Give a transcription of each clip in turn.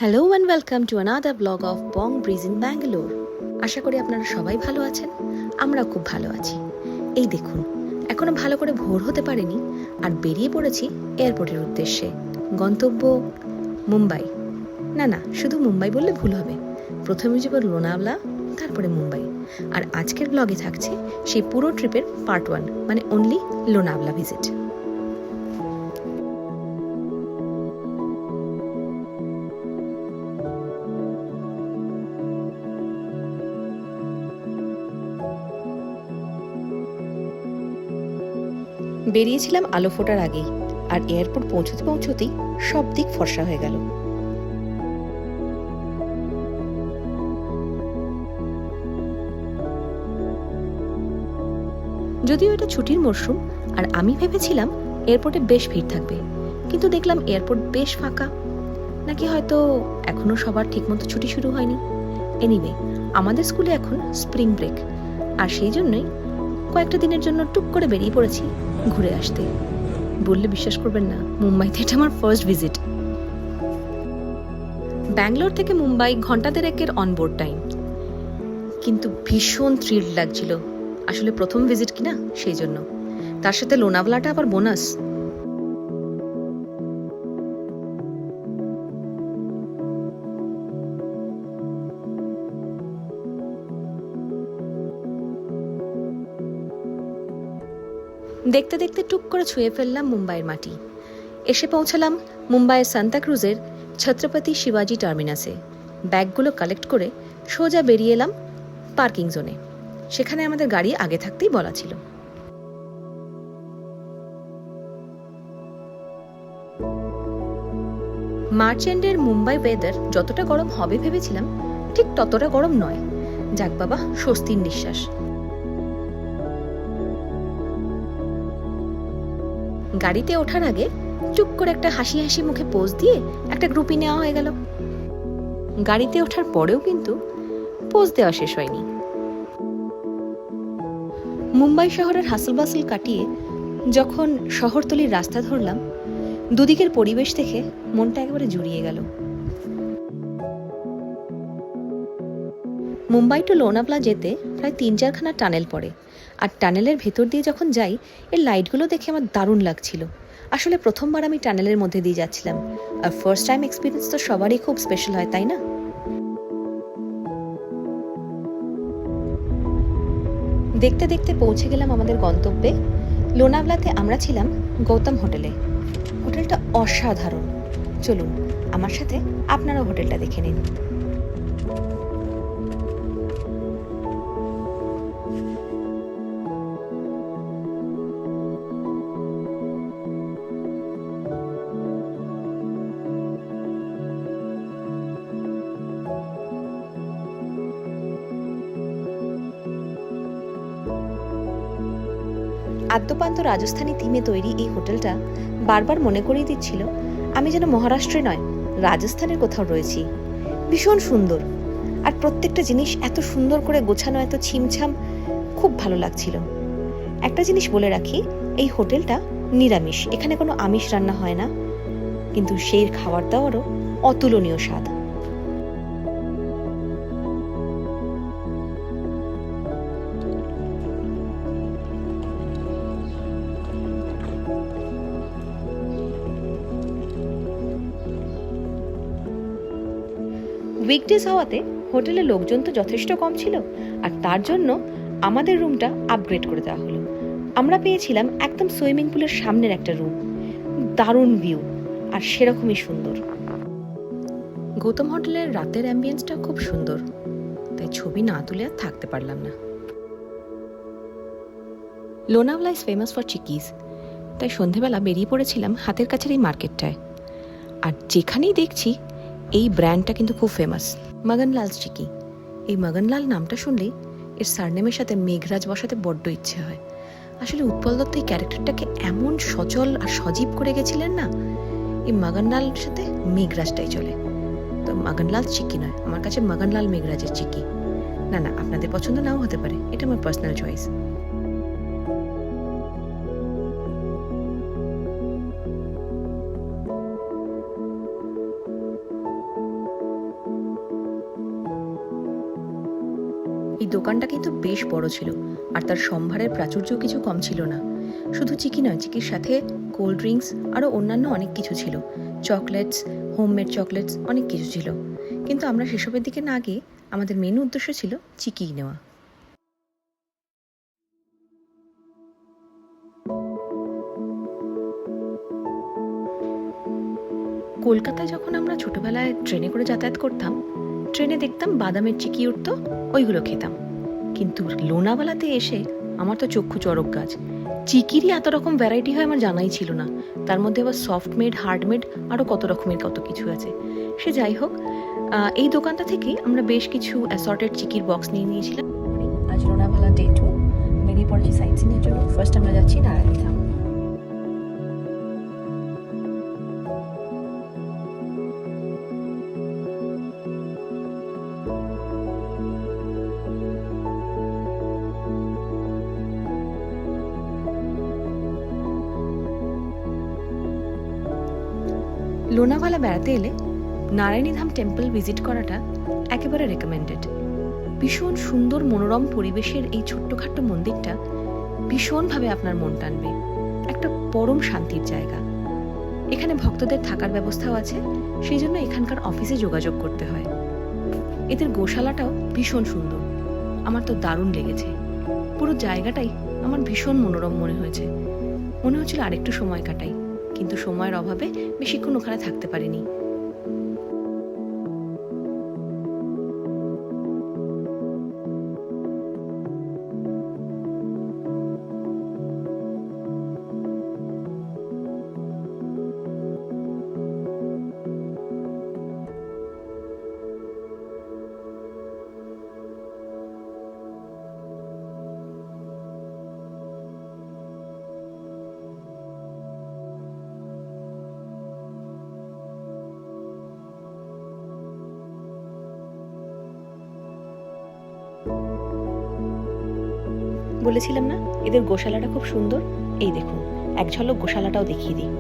Hello and welcome to another blog of Bong Bridge in Bangalore. আশা করি আপনারা সবাই ভালো আছেন, আমরা খুব ভালো আছি। এই দেখুন, এখনো ভালো করে ভোর হতে পারেনি আর বেরিয়ে পড়েছি এয়ারপোর্টের উদ্দেশ্যে। গন্তব্য মুম্বাই। না, শুধু মুম্বাই বললে ভুল হবে। প্রথমে যাব লোনাওয়ালা, তারপরে মুম্বাই। আর আজকের ব্লগে থাকছে সেই পুরো ট্রিপের পার্ট 1, মানে অনলি লোনাওয়ালা ভিজিট। বেরিয়েছিলাম আলো ফোটার আগেই, আর এয়ারপোর্ট পৌঁছতেই সব দিক ফর্সা হয়ে গেল। যদিও এটা ছুটির মরশুম, আর আমি ভেবেছিলাম এয়ারপোর্টে বেশ ভিড় থাকবে, কিন্তু দেখলাম এয়ারপোর্ট বেশ ফাঁকা। নাকি হয়তো এখনো সবার ঠিকমতো ছুটি শুরু হয়নি। এনিওয়ে, আমাদের স্কুলে এখন স্প্রিং ব্রেক, আর সেই জন্যই কয়েকটা দিনের জন্য টুক করে বেরিয়ে পড়েছি ঘুরে আসতে। বললে বিশ্বাস করবেন না, মুম্বাইতে এটা আমার ফার্স্ট ভিজিট। ব্যাঙ্গালোর থেকে মুম্বাই ঘন্টা দেড়েকের অনবোর্ড টাইম, কিন্তু ভীষণ থ্রিল লাগছিল। আসলে প্রথম ভিজিট কিনা, সেই জন্য। তার সাথে লোনাওয়ালাটা আবার বোনাস। দেখতে দেখতে টুক করে ছুঁয়ে ফেললাম মুম্বাইয়ের মাটি। এসে পৌঁছালাম মুম্বাইয়ের সান্তাক্রুজের ছত্রপতি শিবাজি টার্মিনাসে। ব্যাগগুলো কালেক্ট করে সোজা বেরিয়ে এলাম পার্কিং জোনে। সেখানে আমাদের গাড়ি আগে থাকতেই বলা ছিল। মার্চ এন্ডের মুম্বাই ওয়েদার যতটা গরম হবে ভেবেছিলাম, ঠিক ততটা গরম নয়। যাক বাবা, স্বস্তির নিঃশ্বাস। গাড়িতে ওঠার আগে চুপ করে একটা হাসি হাসি মুখে পোজ দিয়ে একটা গ্রুপই নেওয়া হয়ে গেল। গাড়িতে ওঠার পরেও কিন্তু পোজ দেওয়া শেষ হয়নি। মুম্বাই শহরের হাসল বাসল কাটিয়ে যখন শহরতলির রাস্তা ধরলাম, দুদিকের পরিবেশ দেখে মনটা একেবারে জুড়িয়ে গেল। মুম্বাই টু লোনাওয়ালা যেতে প্রায় 3-4খানা টানেল পড়ে, আর টানেলের ভেতর দিয়ে যখন যাই, এর লাইটগুলো দেখে আমার দারুণ লাগছিল। আসলে প্রথমবার আমি টানেলের মধ্যে দিয়ে যাচ্ছিলাম, আর ফার্স্ট টাইম এক্সপিরিয়েন্স তো সবারই খুব স্পেশাল হয়, তাই না? দেখতে দেখতে পৌঁছে গেলাম আমাদের গন্তব্যে। লোনাওয়ালাতে আমরা ছিলাম গৌতম হোটেলে। হোটেলটা অসাধারণ। চলুন আমার সাথে আপনারাও হোটেলটা দেখে নিন। আদ্যপান্ত রাজস্থানী থিমে তৈরি এই হোটেলটা বারবার মনে করিয়ে দিচ্ছিল আমি যেন মহারাষ্ট্রে নয়, রাজস্থানের কোথাও রয়েছি। ভীষণ সুন্দর, আর প্রত্যেকটা জিনিস এত সুন্দর করে গোছানো, এত ছিমছাম, খুব ভালো লাগছিল। একটা জিনিস বলে রাখি, এই হোটেলটা নিরামিষ, এখানে কোনো আমিষ রান্না হয় না, কিন্তু সেই খাবার দাবারও অতুলনীয় স্বাদ। উইকডেজ হওয়াতে হোটেলে লোকজন তো যথেষ্ট কম ছিল, আর তার জন্য আমাদের রুমটা আপগ্রেড করে দেওয়া হলো। আমরা পেয়েছিলাম একদম সুইমিং পুলের সামনের একটা রুম। দারুণ ভিউ, আর সেরকমই সুন্দর। গৌতম হোটেলের রাতের অ্যাম্বিয়েন্সটা খুব সুন্দর, তাই ছবি না তুলে আর থাকতে পারলাম না। লোনাওয়ালা ইজ ফেমাস ফর চিকিজ, তাই সন্ধেবেলা বেরিয়ে পড়েছিলাম হাতের কাছের এই মার্কেটটায়। আর যেখানেই দেখছি এই ব্র্যান্ডটা কিন্তু খুব ফেমাস, মগনলাল চিকি। এই মগনলাল নামটা শুনলেই এর সারনেমের সাথে মেঘরাজ বসাতে বড্ড ইচ্ছে হয়। আসলে উৎপল দত্ত এই ক্যারেক্টারটাকে এমন সচল আর সজীব করে গেছিলেন না, এই মগনলালের সাথে মেঘরাজটাই চলে। তো মগনলাল চিকি নয়, আমার কাছে মগনলাল মেঘরাজের চিকি। না, আপনাদের পছন্দ নাও হতে পারে, এটা আমার পার্সোনাল চয়েস। এই দোকানটা কিন্তু বেশ বড় ছিল, আর তার সম্ভারের প্রাচুর্যও কিছু কম ছিল না। শুধু চিকি নয়, চিকির সাথে কোল্ড ড্রিঙ্কস আরও অন্যান্য অনেক কিছু ছিল, চকলেটস, হোমমেড চকলেটস, অনেক কিছু ছিল। কিন্তু আমরা সেসবের দিকে না গিয়ে আমাদের মেন উদ্দেশ্য ছিল চিকিই নেওয়া। কলকাতায় যখন আমরা ছোটবেলায় ট্রেনে করে যাতায়াত করতাম, ট্রেনে দেখতাম বাদামের চিকি উঠত, ওইগুলো খেতাম। কিন্তু লোনাওয়ালাতে এসে আমার তো চক্ষু চড়ক গাছ। চিকিরই এত রকম ভ্যারাইটি হয় আমার জানাই ছিল না। তার মধ্যে আবার সফট মেড, হার্ড মেড, আরও কত রকমের কত কিছু আছে। সে যাই হোক, এই দোকানটা থেকেই আমরা বেশ কিছু অ্যাসর্টেড চিকির বক্স নিয়ে নিয়েছিলাম। আজ লোনাওয়ালা ডে 2 বেরিয়ে পড়েছি সাইট সিনের জন্য। ফার্স্ট আমরা যাচ্ছি নারায়ণী ধাম। লোনাভালা বেড়াতে এলে নারায়ণী ধাম টেম্পল ভিজিট করাটা একেবারে রেকমেন্ডেড। ভীষণ সুন্দর মনোরম পরিবেশের এই ছোট্টখাট্ট মন্দিরটা ভীষণভাবে আপনার মন টানবে। একটা পরম শান্তির জায়গা। এখানে ভক্তদের থাকার ব্যবস্থাও আছে, সেই জন্য এখানকার অফিসে যোগাযোগ করতে হয়। এদের গোশালাটাও ভীষণ সুন্দর, আমার তো দারুণ লেগেছে। পুরো জায়গাটাই আমার ভীষণ মনোরম মনে হয়েছে। মনে হচ্ছিল আরেকটু সময় কাটাই, কিন্তু সময়ের অভাবে বেশিক্ষণ ওখানে থাকতে পারিনি। বলেছিলাম না এদের গোশালাটা খুব সুন্দর। এই দেখুন, এক ঝলক গোশালাটাও দেখিয়ে দিই।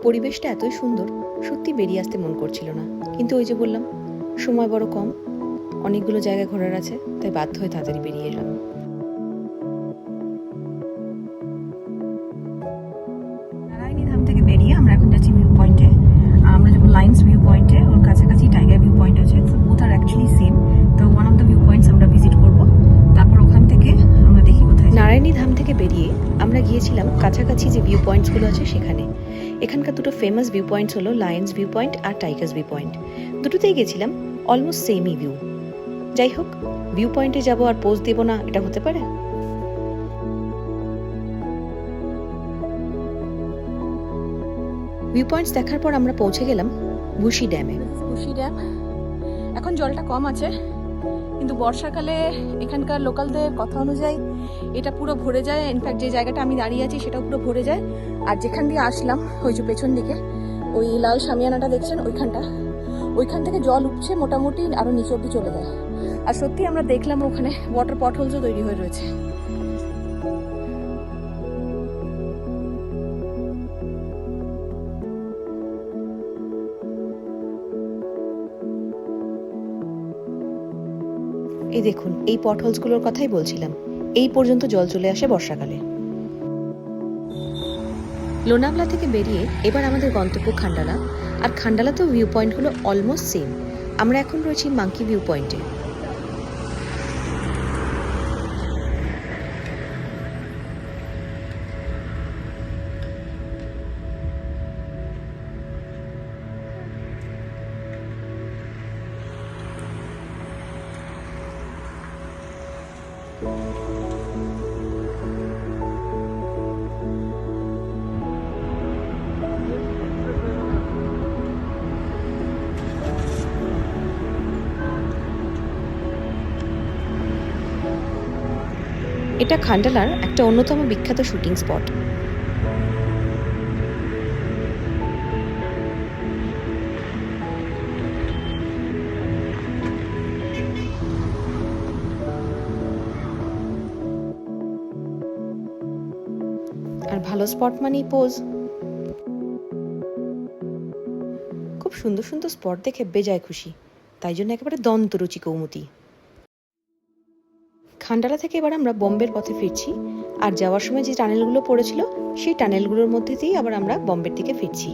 পরিবেশটা এতই সুন্দর, সত্যি বেরিয়ে আসতে মন করছিল না। কিন্তু ওই যে বললাম, সময় বড় কম, অনেকগুলো জায়গায় ঘোরার আছে, তাই বাধ্য হয়ে তাড়াতাড়ি বেরিয়ে এলাম। নারায়ণী ধাম থেকে বেরিয়ে আমরা এখন যাচ্ছি ভিউ পয়েন্টে। আমরা যখন লাইন্স ভিউ পয়েন্টে, ওর কাছাকাছি টাইগার ভিউ পয়েন্ট আছে, তো বোথ আর অ্যাকচুয়ালি সেম। তো one of the view points আমরা ভিজিট করব, তারপর ওখান থেকে আমরা দেখি কোথায়। নারায়ণী ধাম থেকে বেরিয়ে আমরা গিয়েছিলাম কাছাকাছি যে ভিউ পয়েন্টসগুলো আছে সেখানে। এখানকার দুটো ফেমাস ভিউ পয়েন্টস হলো লায়ন্স ভিউ পয়েন্ট আর টাইগার্স ভিউ পয়েন্ট। দুটোতেই গেছিলাম, অলমোস্ট সেমই ভিউ। যাই হোক, ভিউ পয়েন্টে যাবো আর পোজ দেবো না, এটা হতে পারে? ভিউ পয়েন্টস দেখার পর আমরা পৌঁছে গেলাম বুশি ড্যামে। বুশি ড্যাম, এখন জলটা কম আছে, কিন্তু বর্ষাকালে এখানকার লোকালদের কথা অনুযায়ী এটা পুরো ভরে যায়। ইনফ্যাক্ট যে জায়গাটা আমি দাঁড়িয়ে আছি সেটাও পুরো ভরে যায়। আর যেখান দিয়ে আসলাম, ওই যে পেছন দিকে ওই লাল শামিয়ানাটা দেখছেন, ওইখান থেকে জল উঠছে মোটামুটি আরো নিচে অব্দি চলে যায়। আর সত্যি আমরা দেখলাম ওখানে ওয়াটার পটহোলসও তৈরি হয়ে রয়েছে। এই দেখুন, এই পটহোলসগুলোর কথাই বলছিলাম। এই পর্যন্ত জল চলে আসে বর্ষাকালে। লোনাভলা থেকে বেরিয়ে এবার আমাদের গন্তব্য খান্ডালা। আর খান্ডালাতেও ভিউ পয়েন্টগুলো অলমোস্ট সেম। আমরা এখন রয়েছি মাঙ্কি ভিউ পয়েন্টে। এটা খান্ডালার একটা অন্যতম বিখ্যাত শুটিং স্পট। আর ভালো স্পট মানেই পোজ। খুব সুন্দর সুন্দর স্পট দেখে বেজায় খুশি, তাই জন্য একেবারে দন্তরুচি কৌমুদি। খান্ডালা থেকে এবার আমরা বোম্বের পথে ফিরছি, আর যাওয়ার সময় যে টানেলগুলো পড়েছিল সেই টানেলগুলোর মধ্যে দিয়েই আবার আমরা বোম্বের দিকে ফিরছি।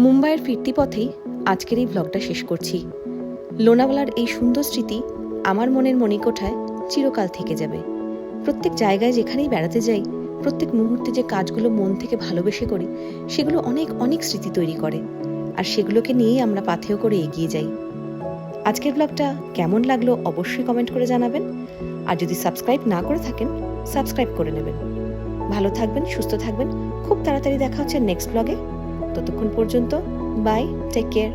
মুম্বাইয়ের ফিরতি পথেই আজকের এই ভ্লগটা শেষ করছি। লোনাওয়ালার এই সুন্দর স্মৃতি আমার মনের মণিকোঠায় চিরকাল থেকে যাবে। প্রত্যেক জায়গায় যেখানেই বেড়াতে যাই, প্রত্যেক মুহূর্তে যে কাজগুলো মন থেকে ভালোবেসে করি, সেগুলো অনেক অনেক স্মৃতি তৈরি করে, আর সেগুলোকে নিয়েই আমরা পাথেয় করে এগিয়ে যাই। আজকের ব্লগটা কেমন লাগলো অবশ্যই কমেন্ট করে জানাবেন, আর যদি সাবস্ক্রাইব না করে থাকেন সাবস্ক্রাইব করে নেবেন। ভালো থাকবেন, সুস্থ থাকবেন। খুব তাড়াতাড়ি দেখা হচ্ছে নেক্সট ব্লগে। ততক্ষণ পর্যন্ত বাই, টেক কেয়ার।